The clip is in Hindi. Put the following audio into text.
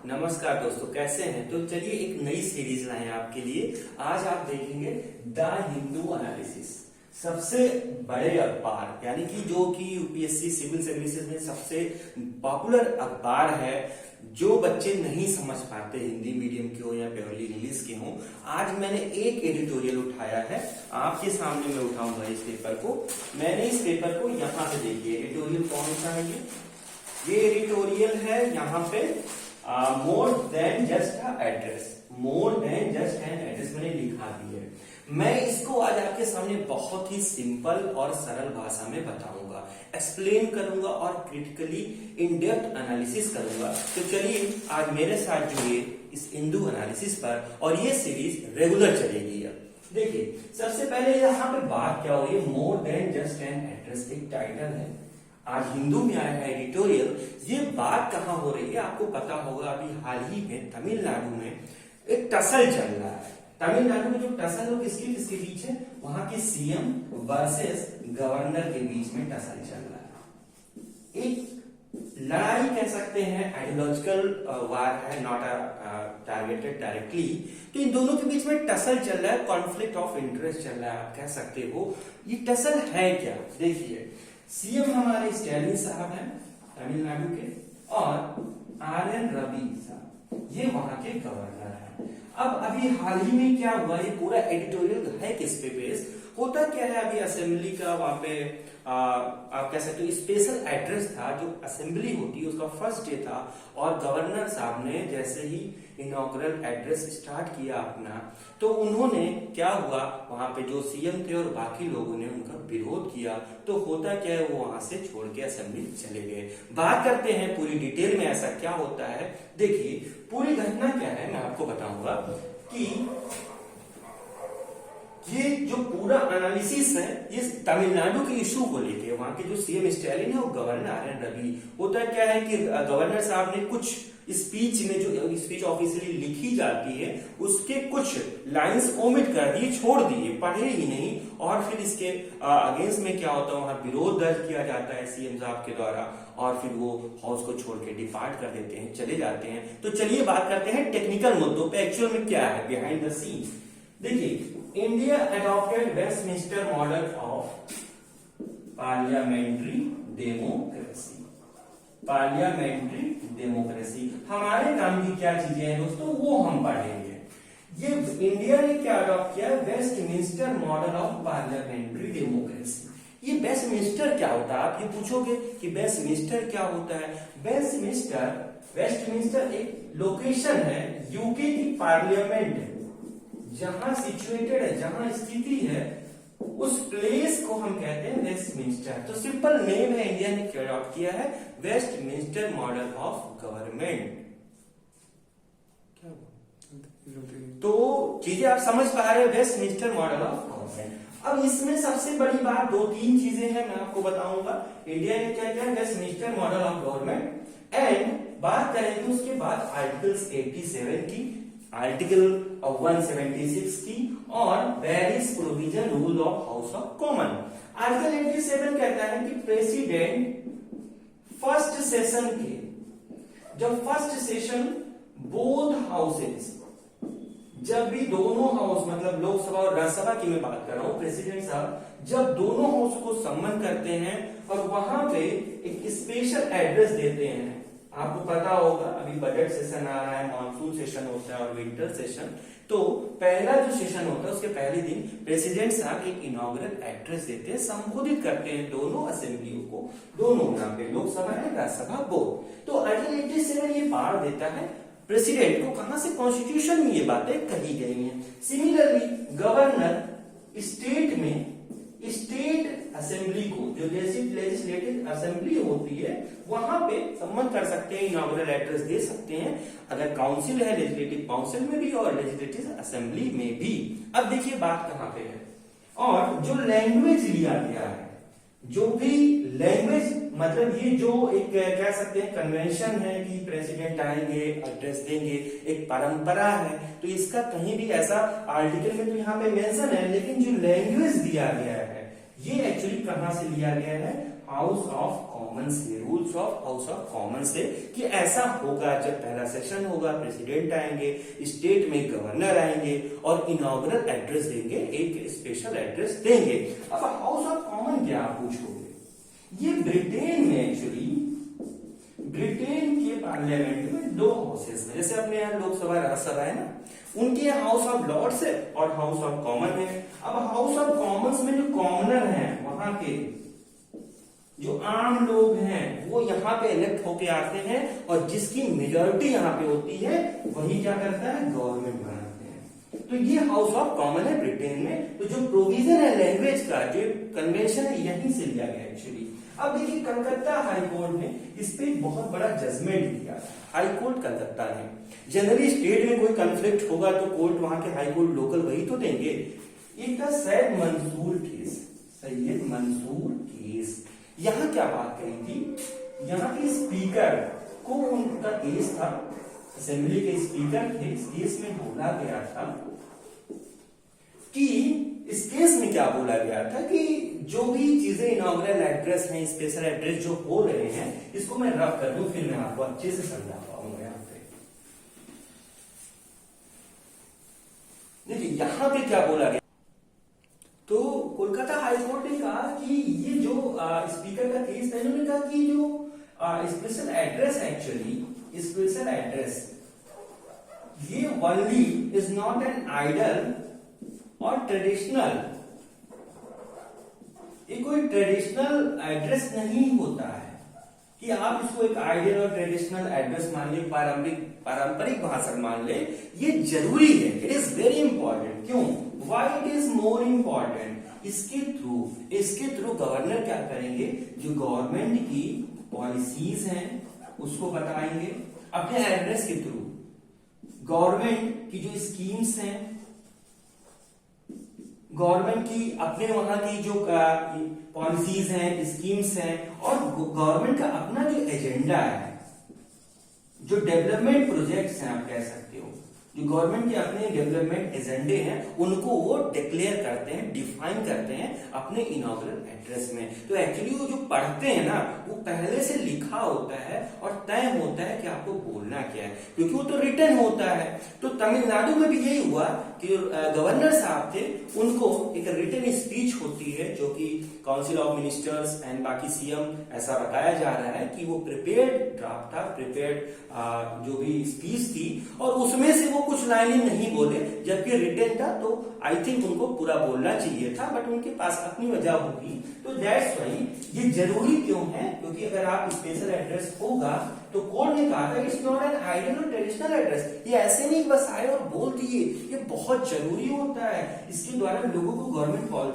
नमस्कार दोस्तों, कैसे हैं? तो चलिए एक नई सीरीज लाए हैं आपके लिए। आज आप देखेंगे द हिंदू एनालिसिस। सबसे बड़े अखबार यानी कि जो कि यूपीएससी सिविल सर्विसेज में सबसे पॉपुलर अखबार है, जो बच्चे नहीं समझ पाते हिंदी मीडियम के हो या प्योरली इंग्लिश के हो। आज मैंने एक एडिटोरियल उठाया है, आपके सामने मैं उठाऊंगा इस पेपर को। मैंने इस पेपर को यहाँ से देखिए, एडिटोरियल कौन सा है ये एडिटोरियल है यहाँ पे more than just address. More than just an address मैंने लिखा भी है। मैं इसको आज आपके सामने बहुत ही सिंपल और सरल भाषा में बताऊंगा, एक्सप्लेन करूंगा और क्रिटिकली इन डेप्थ एनालिसिस करूंगा। तो चलिए आज मेरे साथ जुड़िए इस हिंदू एनालिसिस पर, और ये सीरीज रेगुलर चलेगी। अब देखिए, सबसे पहले यहाँ पे बात क्या हो रही है, more than just an address एक टाइटल है, आज हिंदू में आया है एडिटोरियल। ये बात कहाँ हो रही है आपको पता होगा, अभी हाल ही में तमिलनाडु में एक टसल चल रहा है। तमिलनाडु में जो टसल हो किसके किसके बीच है, वहां के सीएम वर्सेस गवर्नर के बीच में टसल चल रहा है। एक लड़ाई कह सकते हैं, आइडियोलॉजिकल वार है, नॉट टारगेटेड डायरेक्टली। तो इन दोनों के बीच में टसल चल रहा है, कॉन्फ्लिक्ट ऑफ इंटरेस्ट चल रहा है, आप कह सकते हो। ये टसल है क्या, देखिए सीएम हमारे स्टैलिन साहब हैं तमिलनाडु के, और आर.एन. रवि साहब ये वहां के गवर्नर हैं। अब अभी हाल ही में क्या हुआ, ये पूरा एडिटोरियल है किस पे बेस होता क्या है, अभी असेंबली का वहां पे आप कह सकते हो स्पेशल एड्रेस था, जो असेंबली होती है उसका फर्स्ट डे था, और गवर्नर साहब ने जैसे ही इनॉग्रल एड्रेस स्टार्ट किया अपना, तो उन्होंने क्या हुआ, वहां पे जो सीएम थे और बाकी लोगों ने उनका विरोध किया। तो होता क्या है, वो वहां से छोड़ के असेंबली चले गए। बात करते हैं पूरी डिटेल में ऐसा क्या होता है। देखिए पूरी घटना क्या है, मैं आपको बताऊंगा कि ये जो पूरा एनालिसिस है ये तमिलनाडु के इशू को लेके, वहां के जो सीएम स्टैलिन है और गवर्नर आर.एन. रवि। होता क्या है कि गवर्नर साहब ने कुछ स्पीच में, जो स्पीच ऑफिशियली लिखी जाती है उसके कुछ लाइंस ओमिट कर दिए, छोड़ दिए, पढ़े ही नहीं। और फिर इसके अगेंस्ट में क्या होता है, वहां विरोध दर्ज किया जाता है सीएम साहब के द्वारा, और फिर वो हाउस को छोड़ के डिपार्ट कर देते हैं, चले जाते हैं। तो चलिए बात करते हैं टेक्निकल मुद्दों पे, एक्चुअल में क्या है बिहाइंड द सीन। देखिए, India adopted Westminster model of parliamentary democracy. Parliamentary democracy हमारे काम की क्या चीजें हैं दोस्तों, वो हम पढ़ेंगे। ये इंडिया ने क्या अडॉप्ट किया, Westminster model of parliamentary democracy. ये वेस्टमिंस्टर क्या होता है, आप ये पूछोगे कि वेस्टमिंस्टर क्या होता है। वेस्टमिंस्टर एक लोकेशन है, यूके की पार्लियामेंट जहां सिचुएटेड है, जहां स्थिति है, उस प्लेस को हम कहते हैं वेस्टमिंस्टर। तो सिंपल नेम है, इंडिया ने क्या अडॉप्ट किया है, वेस्टमिंस्टर मॉडल ऑफ गवर्नमेंट। तो चीजें आप समझ पा रहे हैं, वेस्टमिंस्टर मॉडल ऑफ गवर्नमेंट। अब इसमें सबसे बड़ी बात दो तीन चीजें हैं, मैं आपको बताऊंगा। इंडिया ने क्या किया, Westminster model of government. And बात करेंगे उसके बाद आर्टिकल्स 87 की, आर्टिकल 176 की, और various provision rule of house of common. Article 87 कहता है कि प्रेसिडेंट फर्स्ट सेशन के, जब फर्स्ट सेशन बोथ हाउसेस, जब भी दोनों हाउस मतलब लोकसभा और राज्यसभा की मैं बात कर रहा हूं, प्रेसिडेंट साहब जब दोनों हाउस को सम्मन करते हैं और वहां पे एक स्पेशल एड्रेस देते हैं। आपको पता होगा अभी बजट सेशन आ रहा है, मानसून सेशन होता है और विंटर सेशन। तो पहला जो सेशन होता है उसके पहले दिन प्रेसिडेंट साहब एक इनॉग्रल एड्रेस देते हैं, संबोधित करते हैं दोनों असेंबलियों को, दोनों यहाँ पे लोकसभा एंड राज्यसभा बोथ। तो आर्टिकल 87 ये पावर देता है प्रेसिडेंट को, कहां से, कॉन्स्टिट्यूशन में ये बातें कही गई हैं। सिमिलरली गवर्नर स्टेट में स्टेट असेंबली को, जो लेजिस्लेटिव असेंबली होती है, वहां पे सम्मन कर सकते हैं, इनॉग्रल एड्रेस दे सकते हैं, अगर काउंसिल है लेजिस्लेटिव काउंसिल में भी और लेजिस्लेटिव असेंबली में भी। अब देखिए बात कहां पे है, और जो लैंग्वेज लिया गया है, जो भी लैंग्वेज मतलब ये जो एक कह सकते हैं कन्वेंशन है कि प्रेसिडेंट आएंगे एड्रेस देंगे, एक परंपरा है। तो इसका कहीं भी ऐसा आर्टिकल में तो यहाँ पे मेंशन है, लेकिन जो लैंग्वेज दिया गया है ये एक्चुअली कहां से लिया गया है, हाउस ऑफ कॉमन्स से, rules of house of Commons से कि ऐसा होगा जब पहला सेशन होगा, प्रेसिडेंट आएंगे, स्टेट में गवर्नर आएंगे और इनॉग्रल एड्रेस देंगे, एक स्पेशल एड्रेस देंगे। अब हाउस ऑफ कॉमन क्या आप पूछोगे, ये ब्रिटेन में एक्चुअली ब्रिटेन के पार्लियामेंट में दो हाउसेस में, जैसे अपने यहाँ लोकसभा राज्यसभा है ना, उनके हाउस ऑफ लॉर्ड्स है और हाउस ऑफ कॉमन है। अब हाउस ऑफ कॉमन्स में जो कॉमनर हैं, वहां के जो आम लोग हैं, वो यहाँ पे इलेक्ट होके आते हैं और जिसकी मेजोरिटी यहाँ पे होती है वही क्या करता है, गवर्नमेंट बनाते हैं। तो ये हाउस ऑफ कॉमन है ब्रिटेन में। तो जो प्रोविजन है लैंग्वेज का, जो कन्वेंशन है, यहीं से लिया गया एक्चुअली। अब देखिए कलकत्ता हाई कोर्ट ने इस पे बहुत बड़ा जजमेंट दिया। हाई कोर्ट कलकत्ता ने, जनरली स्टेट में कोई कंफ्लिक्ट होगा तो कोर्ट वहां के हाई कोर्ट लोकल वही तो देंगे। एक था सैयद मंसूर केस, सैयद मंसूर केस। यहाँ क्या बात कही थी, यहाँ के स्पीकर को, उनका केस था, असेंबली के स्पीकर थे, इस केस में बोला गया था कि इस केस में क्या बोला गया था कि जो भी चीजें इनॉग्रल एड्रेस हैं, स्पेशल एड्रेस जो हो रहे हैं, इसको मैं रफ कर दूं, फिर मैं आपको अच्छे से समझा पाऊंगा। यहाँ पे देखिए यहाँ पे क्या बोला गया, तो कोलकाता हाई कोर्ट ने कहा कि ये जो स्पीकर का केस था, इन्होंने कहा कि जो special address actually special address ये only is not an idle और ट्रेडिशनल, ये कोई ट्रेडिशनल एड्रेस नहीं होता है कि आप इसको एक आइडियल और ट्रेडिशनल एड्रेस मान ले, पारंपरिक भाषा मान ले। ये जरूरी है, इट इज वेरी इंपॉर्टेंट। क्यों, why it is more important, इसके थ्रू गवर्नर क्या करेंगे, जो गवर्नमेंट की पॉलिसीज हैं उसको बताएंगे अपने एड्रेस के थ्रू। गवर्नमेंट की जो स्कीम्स हैं, गवर्नमेंट की अपने वहां की जो पॉलिसीज हैं, स्कीम्स हैं, और गवर्नमेंट का अपना जो एजेंडा है, जो डेवलपमेंट प्रोजेक्ट्स हैं आप कह सकते हो, जो गवर्नमेंट के अपने डेवलपमेंट एजेंडे हैं, उनको वो डिक्लेयर करते हैं, डिफाइन करते हैं अपने इनॉग्रल एड्रेस में। तो एक्चुअली वो जो पढ़ते हैं ना, वो पहले से लिखा होता है और तय होता है कि आपको बोलना क्या है, क्योंकि वो तो रिटन होता है। तो तमिलनाडु में भी यही हुआ कि गवर्नर साहब थे, उनको एक रिटन स्पीच होती है, जो कि काउंसिल ऑफ मिनिस्टर्स एंड बाकी सीएम, ऐसा बताया जा रहा है कि वो प्रिपेयर्ड ड्राफ्ट था, प्रिपेयर्ड जो भी स्पीच थी, और उसमें से वो कुछ लाइनें नहीं बोले, जबकि रिटन था। तो आई थिंक उनको पूरा बोलना चाहिए था, बट उनके पास अपनी वजह होगी। तो दैट्स व्हाई ये जरूरी क्यों है, क्योंकि अगर आप स्पेशल एड्रेस होगा तो कोर्ट ने कहा था इट्स नॉट एन आइडियल और ट्रेडिशनल एड्रेस। ये ऐसे नहीं बस आए और बोल दिए, ये बहुत जरूरी होता है। इसके द्वारा लोगों को गवर्नमेंट